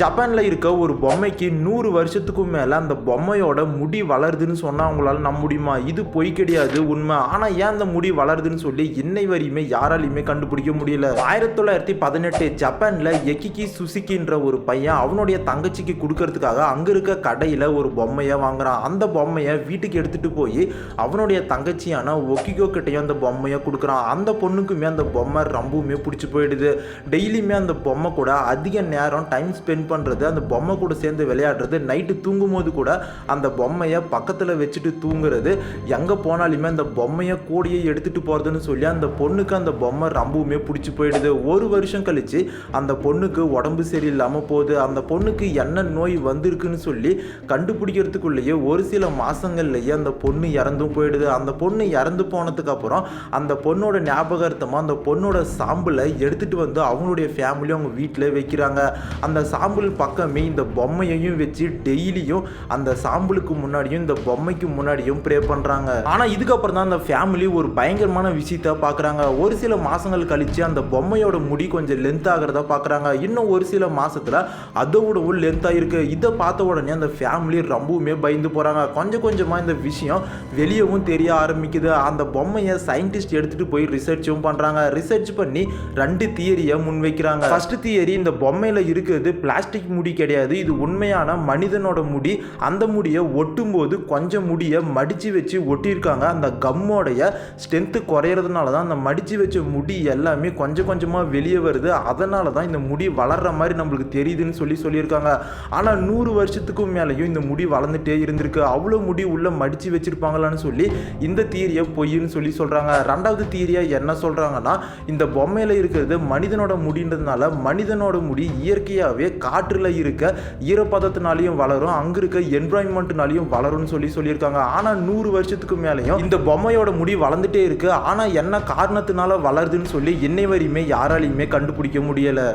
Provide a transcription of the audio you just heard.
ஜப்பானில் இருக்க ஒரு பொம்மைக்கு 100 வருஷத்துக்கும் மேலே அந்த பொம்மையோட முடி வளருதுன்னு சொன்னால் அவங்களால நம்ப முடியுமா? இது பொய் கிடையாது, உண்மை. ஆனால் ஏன் அந்த முடி வளருதுன்னு சொல்லி இன்னை வரையுமே யாராலையுமே கண்டுபிடிக்க முடியல. 1918 ஜப்பானில் எக்கிகி சுசுகின்ற ஒரு பையன் அவனுடைய தங்கச்சிக்கு கொடுக்கறதுக்காக அங்கே இருக்க கடையில் ஒரு பொம்மையை வாங்குறான். அந்த பொம்மையை வீட்டுக்கு எடுத்துகிட்டு போய் அவனுடைய தங்கச்சியான ஒக்கிகோ கிட்டையும் அந்த பொம்மையை கொடுக்குறான். அந்த பொண்ணுக்குமே அந்த பொம்மை ரொம்பவுமே பிடிச்சி போயிடுது. டெய்லியுமே அந்த பொம்மை கூட அதிக நேரம் டைம் ஸ்பெண்ட் பண்ணுறது, அந்த பொம்மை கூட சேர்ந்து விளையாடுறது, நைட்டு தூங்கும் போது கூட அந்த பொம்மையை பக்கத்தில் வச்சுட்டு தூங்குறது, எங்கே போனாலுமே அந்த பொம்மையை கூடையே எடுத்துகிட்டு போகிறதுன்னு சொல்லி அந்த பொண்ணுக்கு அந்த பொம்மை ரொம்பவுமே பிடிச்சி போயிடுது. ஒரு வருஷம் கழித்து அந்த பொண்ணுக்கு உடம்பு சரியில்லாமல் போகுது. அந்த பொண்ணுக்கு என்ன நோய் வந்திருக்குன்னு சொல்லி கண்டுபிடிக்கிறதுக்குள்ளேயே ஒரு சில மாதங்கள்லேயே அந்த பொண்ணு இறந்தும் போயிடுது. அந்த பொண்ணு இறந்து போனதுக்கு அப்புறம் அந்த பொண்ணோட ஞாபகார்த்தமாக அந்த பொண்ணோட சாம்பிளை எடுத்துகிட்டு வந்து அவங்களுடைய ஃபேமிலி அவங்க வீட்டில் வைக்கிறாங்க. அந்த சாம்பிள் பக்கமே இந்த பொம்மையையும் வச்சு டெய்லியும் அந்த சாம்பிளுக்கு முன்னாடியும் இந்த பொம்மைக்கு முன்னாடியும் ப்ரே பண்ணுறாங்க. ஆனால் இதுக்கப்புறம் தான் அந்த ஃபேமிலி ஒரு பயங்கரமான விஷயத்தை பார்க்குறாங்க. ஒரு சில மாதங்கள் கழித்து அந்த பொம்மையோட முடி கொஞ்சம் லென்த் ஆகிறத பார்க்குறாங்க. இன்னும் ஒரு சில மாதத்தில் அதோடவும் லென்த்தாக இருக்குது. இதை பார்த்த உடனே அந்த ஃபேமிலி ரொம்பவுமே பயந்து போகிறாங்க. கொஞ்சம் கொஞ்சமாக இந்த விஷயம் வெளியவும் தெரிய ஆரம்பிக்குது. அந்த பொம்மையை சயின்டிஸ்ட் எடுத்துகிட்டு போய் ரிசர்ச்சும் பண்ணுறாங்க. ரிசர்ச் பண்ணி 2 தியரியை முன்வைக்கிறாங்க. ஃபர்ஸ்ட் தியரி, இந்த பொம்மையில் இருக்கிறது பிளாஸ்டிக் முடி கிடையாது, இது உண்மையான மனிதனோட முடி. அந்த முடியை ஒட்டும் போது கொஞ்சம் முடியை மடித்து வச்சு ஒட்டியிருக்காங்க. அந்த கம்மோடைய ஸ்ட்ரென்த்து குறையிறதுனால தான் அந்த மடித்து வச்ச முடி எல்லாமே கொஞ்சம் கொஞ்சமாக வெளியே வருது. அதனால தான் இந்த முடி வளர்கிற மாதிரி நம்மளுக்கு தெரியுதுன்னு சொல்லியிருக்காங்க. ஆனால் 100 வருஷத்துக்கும் மேலேயும் இந்த முடி வளர்ந்துட்டே இருந்திருக்கு. அவ்வளோ முடி உள்ள மடித்து வச்சிருப்பாங்களான்னு சொல்லி இந்த தியரியை பொய்ன்னு சொல்கிறாங்க. 2வது தியரியாக என்ன சொல்கிறாங்கன்னா, இந்த பொம்மையில் இருக்கிறது மனிதனோட முடின்றதுனால மனிதனோட முடி இயற்கையாகவே காற்றில் இருக்க ஈரப்பதத்தினாலையும் வளரும், அங்கே இருக்க என்விரான்மெண்ட்னாலையும் வளரும்னு சொல்லியிருக்காங்க. ஆனால் 100 வருஷத்துக்கு மேலேயும் இந்த பொம்மையோட முடி வளர்ந்துட்டே இருக்கு. ஆனால் என்ன காரணத்தினால வளருதுன்னு சொல்லி இன்னை வரையுமே யாராலையுமே கண்டுபிடிக்க முடியலை.